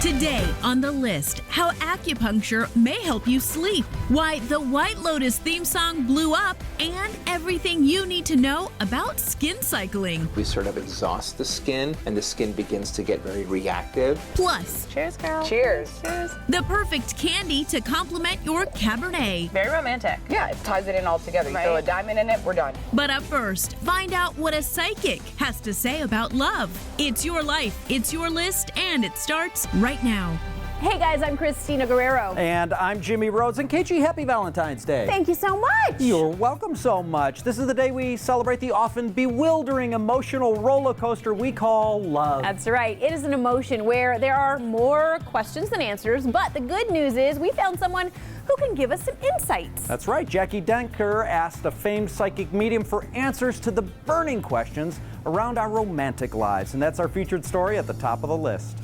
Today on the list, how acupuncture may help you sleep, why the White Lotus theme song blew up, and everything you need to know about skin cycling. We sort of exhaust the skin and the skin begins to get very reactive. Plus, Cheers, girl. Cheers. Cheers. the perfect candy to complement your Cabernet. Very romantic. Yeah, it ties it in all together. You Right. throw a diamond in it, we're done. But up first, find out what a psychic has to say about love. It's your life, it's your list, and it starts right now. Hey guys, I'm Christina Guerrero. And I'm Jimmy Rhodes. And KG, happy Valentine's Day. Thank you so much. You're welcome so much. This is the day we celebrate the often bewildering emotional roller coaster we call love. That's right. It is an emotion where there are more questions than answers, but the good news is we found someone who can give us some insights. That's right. Jackie Denker asked a famed psychic medium for answers to the burning questions around our romantic lives. And that's our featured story at the top of the list.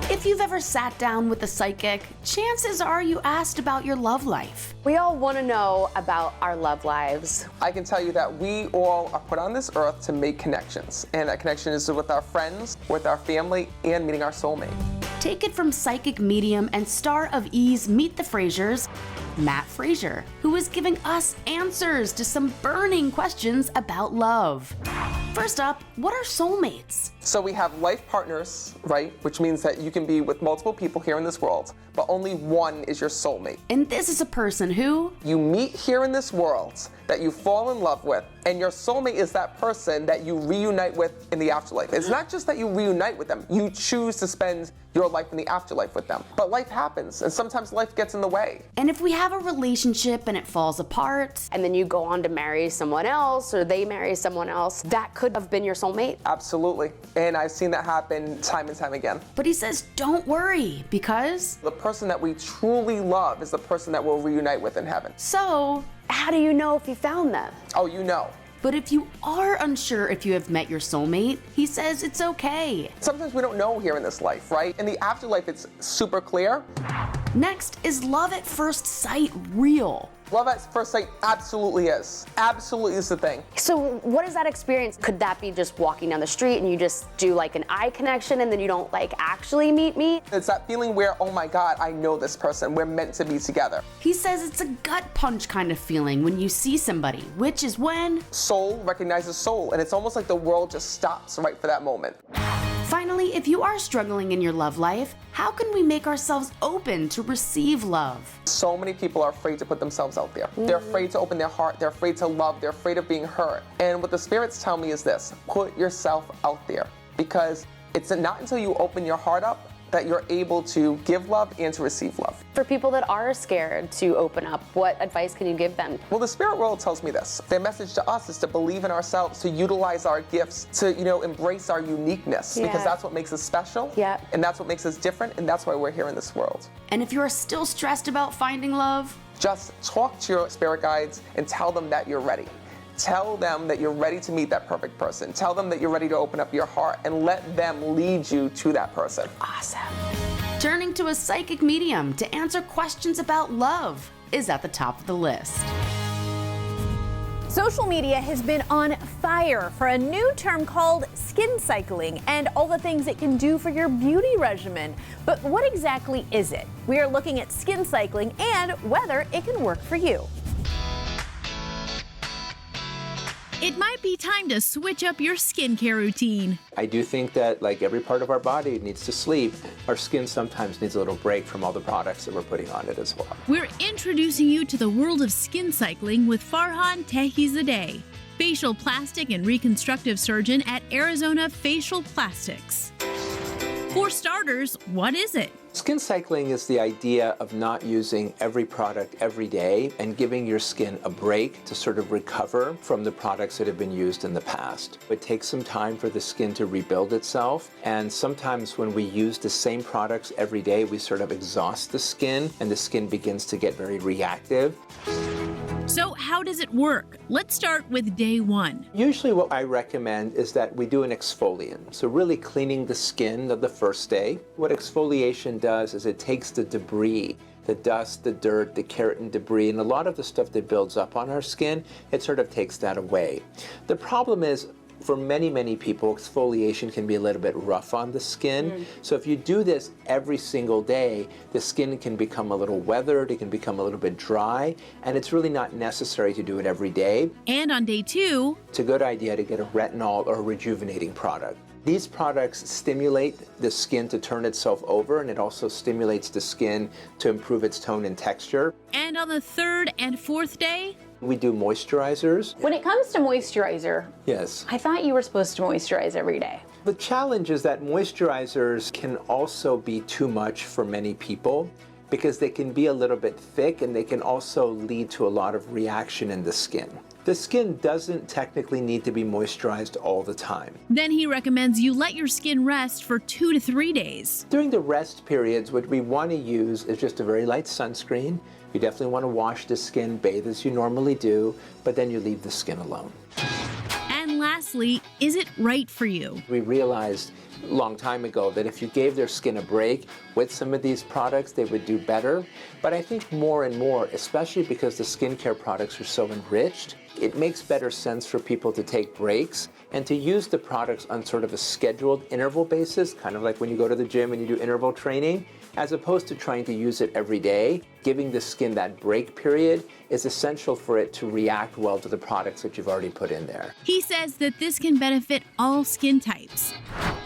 If you've ever sat down with a psychic, chances are you asked about your love life. We all want to know about our love lives. I can tell you that we all are put on this earth to make connections. And that connection is with our friends, with our family, and meeting our soulmate. Take it from psychic medium and star of E's Meet the Frasers, Matt Fraser, who is giving us answers to some burning questions about love. First up, what are soulmates? So we have life partners, right? Which means that you can be with multiple people here in this world, but only one is your soulmate. And this is a person who You meet here in this world, that you fall in love with, and your soulmate is that person that you reunite with in the afterlife. It's not just that you reunite with them, you choose to spend your life in the afterlife with them. But life happens, and sometimes life gets in the way. And if we have a relationship and it falls apart, And then you go on to marry someone else, or they marry someone else, that could have been your soulmate. Absolutely. And I've seen that happen time and time again. but he says don't worry because The person that we truly love is the person that we'll reunite with in heaven. so. How do you know if you found them? Oh, you know. But if you are unsure if you have met your soulmate, he says it's okay. Sometimes we don't know here in this life, right? In the afterlife, it's super clear. Next, is love at first sight real? Love at first sight absolutely is. Absolutely is the thing. So what is that experience? Could that be just walking down the street and you just do like an eye connection and then you don't like actually meet? It's that feeling where, oh my God, I know this person. We're meant to be together. He says it's a gut punch kind of feeling when you see somebody, which is when. Soul recognizes soul, and it's almost like the world just stops right for that moment. Finally, if you are struggling in your love life, how can we make ourselves open to receive love? So many people are afraid to put themselves out there. They're afraid to open their heart. They're afraid to love. They're afraid of being hurt. And what the spirits tell me is this: put yourself out there, because it's not until you open your heart up that you're able to give love and to receive love. For people that are scared to open up, what advice can you give them? Well, the spirit world tells me this. Their message to us is to believe in ourselves, to utilize our gifts, to, embrace our uniqueness, because Yeah. that's what makes us special. Yeah. And that's what makes us different, and that's why we're here in this world. And if you are still stressed about finding love, Just talk to your spirit guides and tell them that you're ready. Tell them that you're ready to meet that perfect person. Tell them that you're ready to open up your heart and let them lead you to that person. Awesome. turning to a psychic medium to answer questions about love is at the top of the list. Social media has been on fire for a new term called skin cycling and all the things it can do for your beauty regimen. But what exactly is it? We are looking at skin cycling and whether it can work for you. It might be time to switch up your skincare routine. I do think that, like every part of our body needs to sleep, our skin sometimes needs a little break from all the products that we're putting on it as well. We're introducing you to the world of skin cycling with Farhan Tehizadeh, facial plastic and reconstructive surgeon at Arizona Facial Plastics. For starters, what is it? Skin cycling is the idea of not using every product every day and giving your skin a break to sort of recover from the products that have been used in the past. It takes some time for the skin to rebuild itself, and sometimes when we use the same products every day, we sort of exhaust the skin and the skin begins to get very reactive. So how does it work? Let's start with day one. Usually what I recommend is that we do an exfoliant, so really cleaning the skin of the first day. What exfoliation does is it takes the debris, the dust, the dirt, the keratin debris, and a lot of the stuff that builds up on our skin, it sort of takes that away. The problem is, For many, many people, exfoliation can be a little bit rough on the skin. So if you do this every single day, the skin can become a little weathered, it can become a little bit dry, and it's really not necessary to do it every day. And on day 2, It's a good idea to get a retinol or a rejuvenating product. These products stimulate the skin to turn itself over, and it also stimulates the skin to improve its tone and texture. and on the 3rd and 4th day, We do moisturizers. When it comes to moisturizer, Yes. I thought you were supposed to moisturize every day. The challenge is that moisturizers can also be too much for many people because they can be a little bit thick and they can also lead to a lot of reaction in the skin. The skin doesn't technically need to be moisturized all the time. then he recommends you let your skin rest for 2 to 3 days. During the rest periods, what we want to use is just a very light sunscreen. You definitely want to wash the skin, bathe as you normally do, but then you leave the skin alone. And lastly, is it right for you? We realized a long time ago that if you gave their skin a break with some of these products, they would do better. But I think more and more, especially because the skincare products are so enriched, it makes better sense for people to take breaks and to use the products on sort of a scheduled interval basis, kind of like when you go to the gym and you do interval training, as opposed to trying to use it every day. Giving the skin that break period is essential for it to react well to the products that you've already put in there. He says that this can benefit all skin types.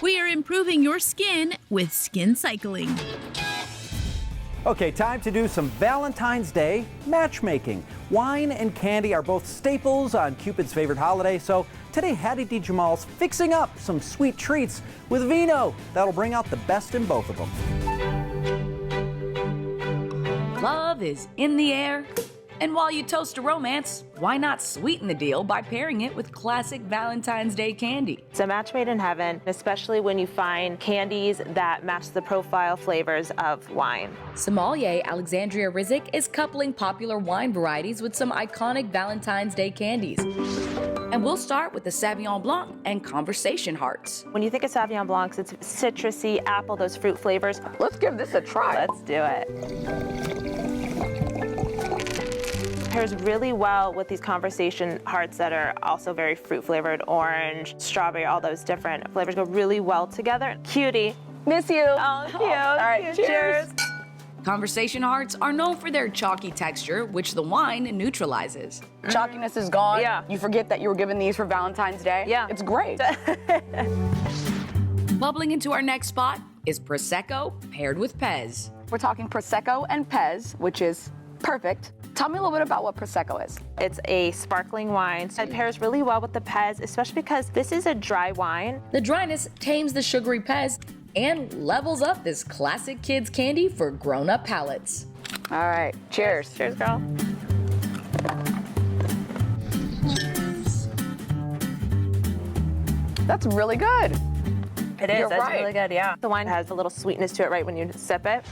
We are improving your skin with Skin Cycling. Okay, time to do some Valentine's Day matchmaking. Wine and candy are both staples on Cupid's favorite holiday, so today Hattie D. Jamal's fixing up some sweet treats with vino. That'll bring out the best in both of them. Love is in the air. And while you toast a romance, why not sweeten the deal by pairing it with classic Valentine's Day candy? It's a match made in heaven, especially when you find candies that match the profile flavors of wine. Sommelier Alexandria Rizik is coupling popular wine varieties with some iconic Valentine's Day candies. And we'll start with the Sauvignon Blanc and Conversation Hearts. When you think of Sauvignon Blancs, it's citrusy, apple, those fruit flavors. Let's give this a try. Let's do it. Pairs really well with these Conversation Hearts that are also very fruit flavored, orange, strawberry, all those different flavors go really well together. Cutie. Miss you. Oh, cute. All right, cheers. Conversation Hearts are known for their chalky texture, which the wine neutralizes. Chalkiness is gone. Yeah. You forget that you were given these for Valentine's Day. Yeah. It's great. Bubbling into our next spot is Prosecco paired with Pez. We're talking Prosecco and Pez, which is perfect. Tell me a little bit about what Prosecco is. It's a sparkling wine. It pairs really well with the Pez, especially because this is a dry wine. The dryness tames the sugary Pez and levels up this classic kids candy for grown-up palates. All right, cheers. Cheers, girl. That's really good. It is. You're That's right. really good, yeah. The wine has a little sweetness to it right when you sip it.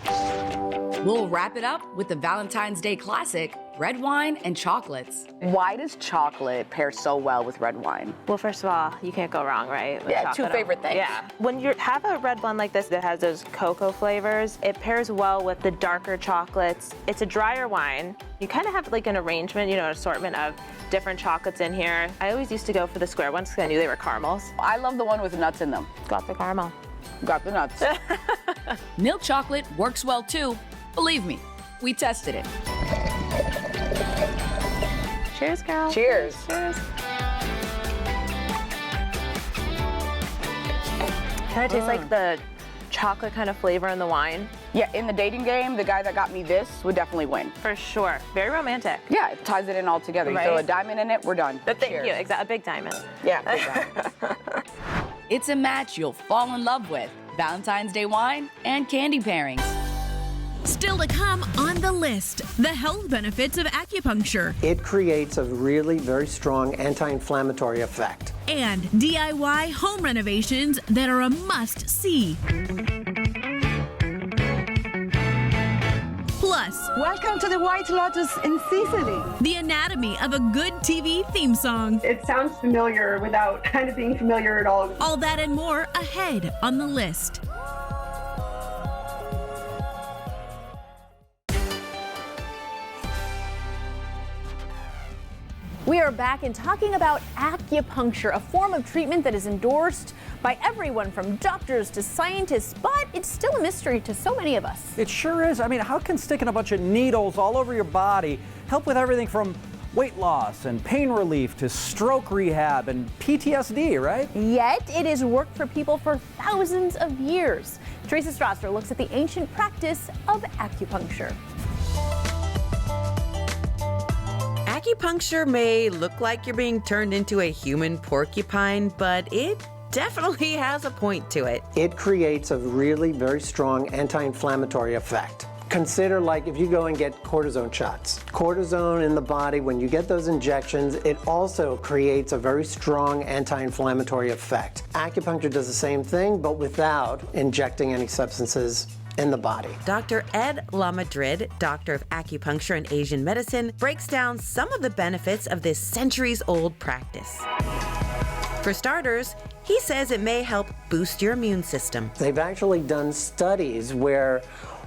We'll wrap it up with the Valentine's Day classic, red wine and chocolates. Why does chocolate pair so well with red wine? Well, first of all, you can't go wrong, right? with Yeah, two chocolate. favorite things. Yeah. When you have a red blend like this that has those cocoa flavors, it pairs well with the darker chocolates. It's a drier wine. You kind of have like an arrangement, an assortment of different chocolates in here. I always used to go for the square ones because I knew they were caramels. I love the one with nuts in them. Got the caramel. Got the nuts. Milk chocolate works well too. Believe me, we tested it. Cheers, girl. Cheers. Cheers. Kind of tastes like the chocolate kind of flavor in the wine. Yeah, in the dating game, the guy that got me this would definitely win. For sure. Very romantic. Yeah, it ties it in all together. You Right. throw a diamond in it, we're done. Thank Cheers. you. Exactly. A big diamond. Yeah, big diamond. It's a match you'll fall in love with. Valentine's Day wine and candy pairings. Still to come on the list, the health benefits of acupuncture It creates a really very strong anti-inflammatory effect. and DIY home renovations that are a must-see. Plus, Welcome to the White Lotus in Sicily. the anatomy of a good TV theme song. It sounds familiar without kind of being familiar at all. All that and more ahead on the list. We are back and talking about acupuncture, a form of treatment that is endorsed by everyone from doctors to scientists, but it's still a mystery to so many of us. It sure is. I mean, how can sticking a bunch of needles all over your body help with everything from weight loss and pain relief to stroke rehab and PTSD, right? Yet it has worked for people for thousands of years. Teresa Strasser looks at the ancient practice of acupuncture. Acupuncture may look like you're being turned into a human porcupine, but it definitely has a point to it. It creates a really very strong anti-inflammatory effect. Consider like if you go and get cortisone shots. Cortisone in the body, when you get those injections, it also creates a very strong anti-inflammatory effect. Acupuncture does the same thing, but without injecting any substances in the body. Dr. Ed Lamadrid, doctor of acupuncture and Asian medicine, breaks down some of the benefits of this centuries-old practice. For starters, he says it may help boost your immune system. They've actually done studies where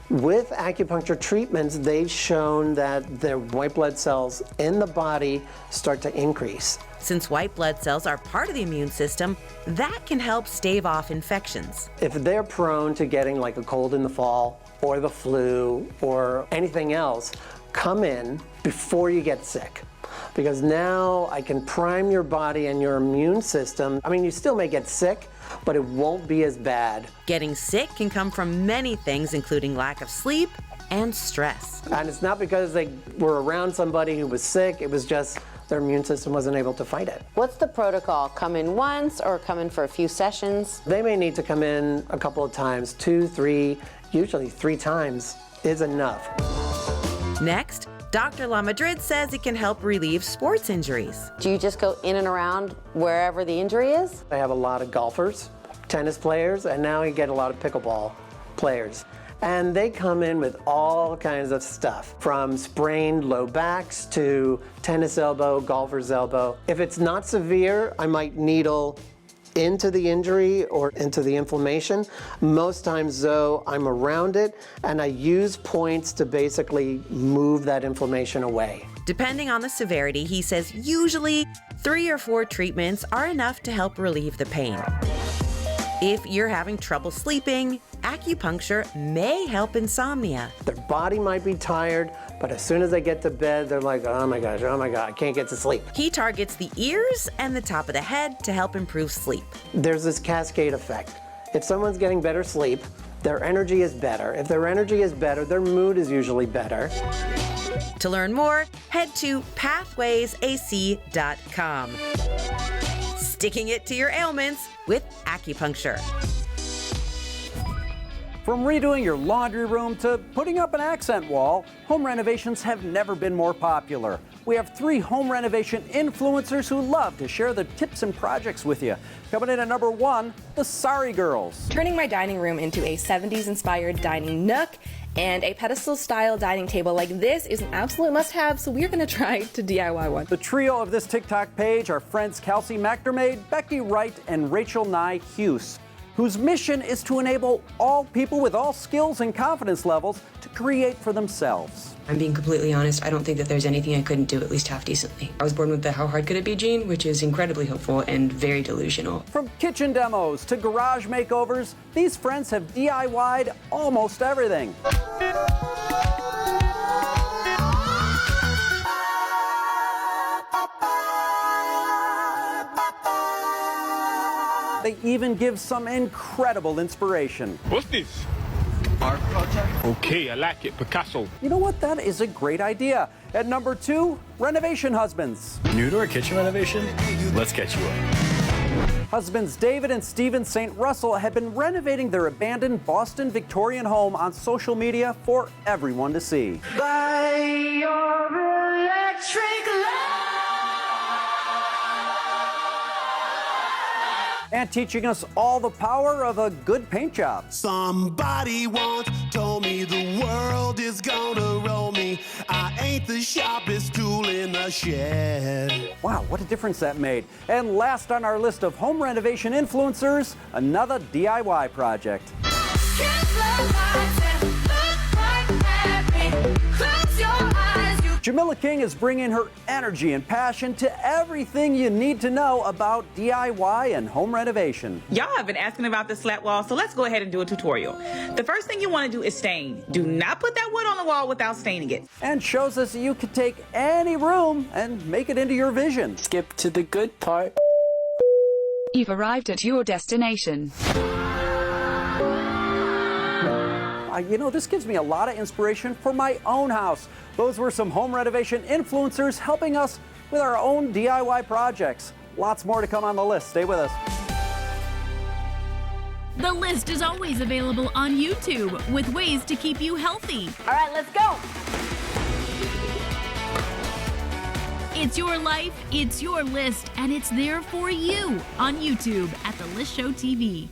with acupuncture treatments, they've shown that their white blood cells in the body start to increase. Since white blood cells are part of the immune system, that can help stave off infections. If they're prone to getting like a cold in the fall or the flu or anything else, come in before you get sick. Because now I can prime your body and your immune system. I mean, you still may get sick, but it won't be as bad. Getting sick can come from many things, including lack of sleep and stress. And it's not because they were around somebody who was sick, it was just their immune system wasn't able to fight it. What's the protocol? Come in once or come in for a few sessions? They may need to come in a couple of times, 2, 3, usually 3 times is enough. Next, Dr. Lamadrid says it can help relieve sports injuries. Do you just go in and around wherever the injury is? I have a lot of golfers, tennis players, and now you get a lot of pickleball players. And they come in with all kinds of stuff, from sprained low backs to tennis elbow, golfer's elbow. If it's not severe, I might needle into the injury or into the inflammation. Most times though, I'm around it and I use points to basically move that inflammation away. Depending on the severity, he says usually 3 or 4 treatments are enough to help relieve the pain. If you're having trouble sleeping, acupuncture may help insomnia. Their body might be tired, but as soon as they get to bed, they're like, oh my gosh, I can't get to sleep. He targets the ears and the top of the head to help improve sleep. There's this cascade effect. If someone's getting better sleep, their energy is better. If their energy is better, their mood is usually better. To learn more, head to pathwaysac.com. Sticking it to your ailments with acupuncture. From redoing your laundry room to putting up an accent wall, home renovations have never been more popular. We have 3 home renovation influencers who love to share their tips and projects with you. Coming in at number 1, the Sorry Girls. Turning my dining room into a 70s-inspired dining nook and a pedestal-style dining table like this is an absolute must-have, so we're going to try to DIY one. The trio of this TikTok page are friends Kelsey McDermott, Becky Wright, and Rachel Nye Hughes, whose mission is to enable all people with all skills and confidence levels to create for themselves. I'm being completely honest, I don't think that there's anything I couldn't do at least half decently. I was born with the how hard could it be gene, which is incredibly hopeful and very delusional. From kitchen demos to garage makeovers, these friends have DIY'd almost everything. They even give some incredible inspiration. What's this? Art project? Okay, I like it. Picasso. You know what? That is a great idea. At number 2, renovation husbands. New to our kitchen renovation? Let's catch you up. Husbands David and Stephen St. Russell have been renovating their abandoned Boston Victorian home on social media for everyone to see. By your electric light. And teaching us all the power of a good paint job. Somebody once told me the world is gonna roll me. I ain't the sharpest tool in the shed. Wow, what a difference that made. And last on our list of home renovation influencers, another DIY project. Jamila King is bringing her energy and passion to everything you need to know about DIY and home renovation. Y'all have been asking about the slat wall, so let's go ahead and do a tutorial. The first thing you want to do is stain. Do not put that wood on the wall without staining it. And shows us you could take any room and make it into your vision. Skip to the good part. You've arrived at your destination. You know, this gives me a lot of inspiration for my own house. Those were some home renovation influencers helping us with our own DIY projects. Lots more to come on the list. Stay with us. The list is always available on YouTube with ways to keep you healthy. All right, let's go. It's your life, it's your list, and it's there for you on YouTube at The List Show TV.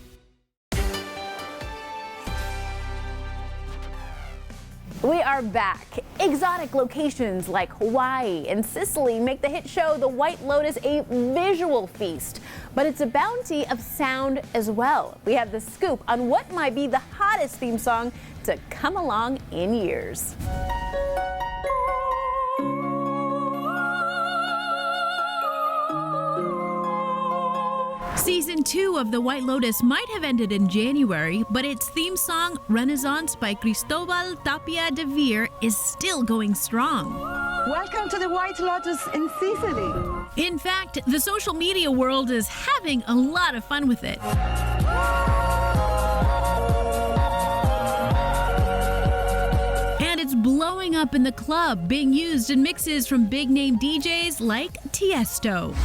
We are back. Exotic locations like Hawaii and Sicily make the hit show The White Lotus a visual feast, but it's a bounty of sound as well. We have the scoop on what might be the hottest theme song to come along in years. Season 2 of The White Lotus might have ended in January, but its theme song, Renaissance by Cristobal Tapia de Veer, is still going strong. Welcome to The White Lotus in Sicily. In fact, the social media world is having a lot of fun with it. And it's blowing up in the club, being used in mixes from big-name DJs like Tiesto.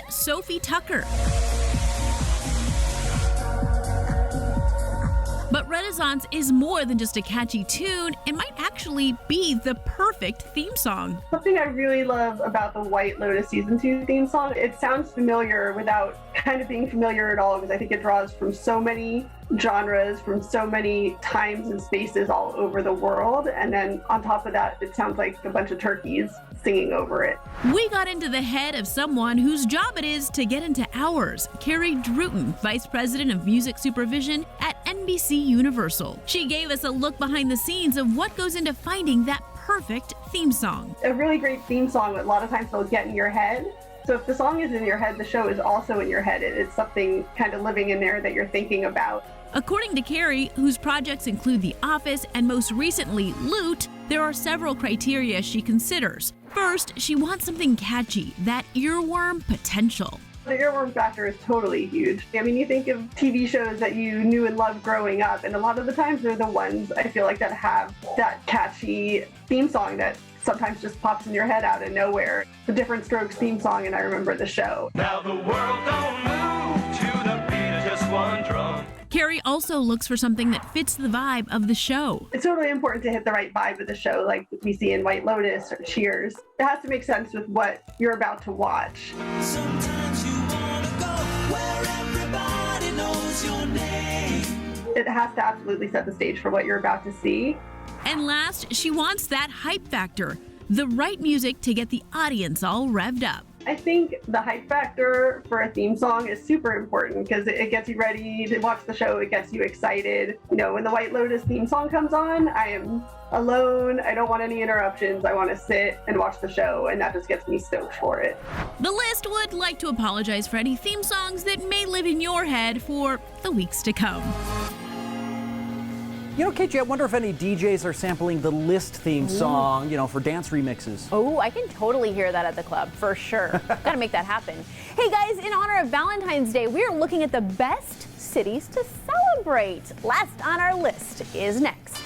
Sophie Tucker. But Renaissance is more than just a catchy tune. It might actually be the perfect theme song. Something I really love about the White Lotus Season 2 theme song, it sounds familiar without kind of being familiar at all, because I think it draws from so many genres, from so many times and spaces all over the world. And then on top of that, it sounds like a bunch of turkeys singing over it. We got into the head of someone whose job it is to get into ours, Carrie Druten, Vice President of Music Supervision at NBC Universal. She gave us a look behind the scenes of what goes into finding that perfect theme song. A really great theme song, a lot of times they'll get in your head. So if the song is in your head, the show is also in your head. It's something kind of living in there that you're thinking about. According to Carrie, whose projects include The Office and most recently Loot, there are several criteria she considers. First, she wants something catchy, that earworm potential. The earworm factor is totally huge. I mean, you think of TV shows that you knew and loved growing up, and a lot of the times they're the ones I feel like that have that catchy theme song that sometimes just pops in your head out of nowhere. The Different Strokes theme song, and I remember the show. Now the world don't move to the beat of just one drum. Carrie also looks for something that fits the vibe of the show. It's totally important to hit the right vibe of the show, like we see in White Lotus or Cheers. It has to make sense with what you're about to watch. Sometimes you wanna go where everybody knows your name. It has to absolutely set the stage for what you're about to see. And last, she wants that hype factor, the right music to get the audience all revved up. I think the hype factor for a theme song is super important because it gets you ready to watch the show. It gets you excited. You know, when the White Lotus theme song comes on, I am alone. I don't want any interruptions. I want to sit and watch the show, and that just gets me stoked for it. The list would like to apologize for any theme songs that may live in your head for the weeks to come. You know, KJ, I wonder if any DJs are sampling the List theme song, you know, for dance remixes. Oh, I can totally hear that at the club, for sure. Gotta make that happen. Hey guys, in honor of Valentine's Day, we are looking at the best cities to celebrate. Last on our list is next.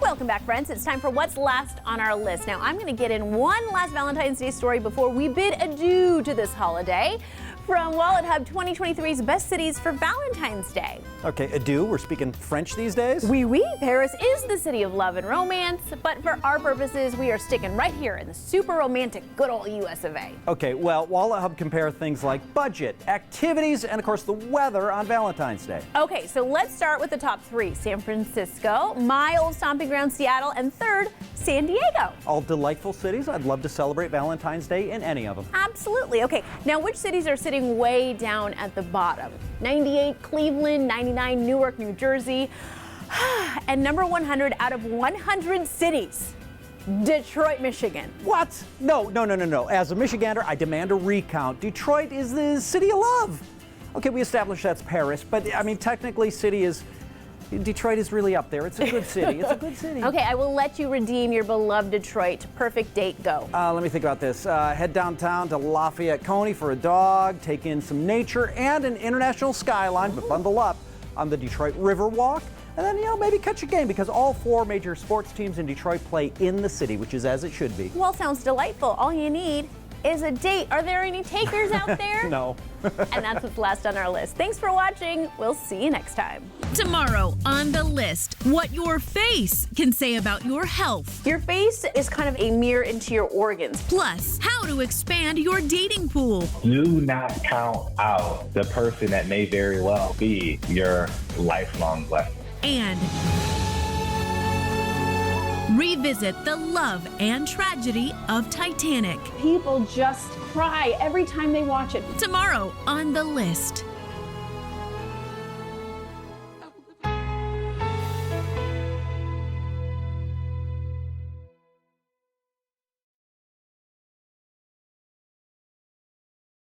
Welcome back, friends. It's time for what's last on our list. Now, I'm going to get in one last Valentine's Day story before we bid adieu to this holiday. From Wallet Hub 2023's best cities for Valentine's Day. Okay, adieu. We're speaking French these days? Oui, oui. Paris is the city of love and romance, but for our purposes, we are sticking right here in the super romantic good old US of A. Okay, well, Wallet Hub compares things like budget, activities, and of course the weather on Valentine's Day. Okay, so let's start with the top 3. San Francisco, my old stomping ground Seattle, and third, San Diego. All delightful cities. I'd love to celebrate Valentine's Day in any of them. Absolutely. Okay, now which cities are sitting way down at the bottom? 98, Cleveland, 99, Newark, New Jersey, and number 100 out of 100 cities, Detroit, Michigan. What? No. As a Michigander, I demand a recount. Detroit is the city of love. Okay, we established that's Paris, but I mean, technically, Detroit is really up there. It's a good city. It's a good city. Okay, I will let you redeem your beloved Detroit. Perfect date, go. Let me think about this. Head downtown to Lafayette Coney for a dog, take in some nature and an international skyline, but bundle up on the Detroit River Walk. And then, maybe catch a game because all 4 major sports teams in Detroit play in the city, which is as it should be. Well, sounds delightful. All you need is a date. Are there any takers out there? No. And that's what's last on our list. Thanks for watching. We'll see you next time. Tomorrow on the list, what your face can say about your health. Your face is kind of a mirror into your organs. Plus, how to expand your dating pool. Do not count out the person that may very well be your lifelong blessing. And revisit the love and tragedy of Titanic. People just cry every time they watch it. Tomorrow on the list.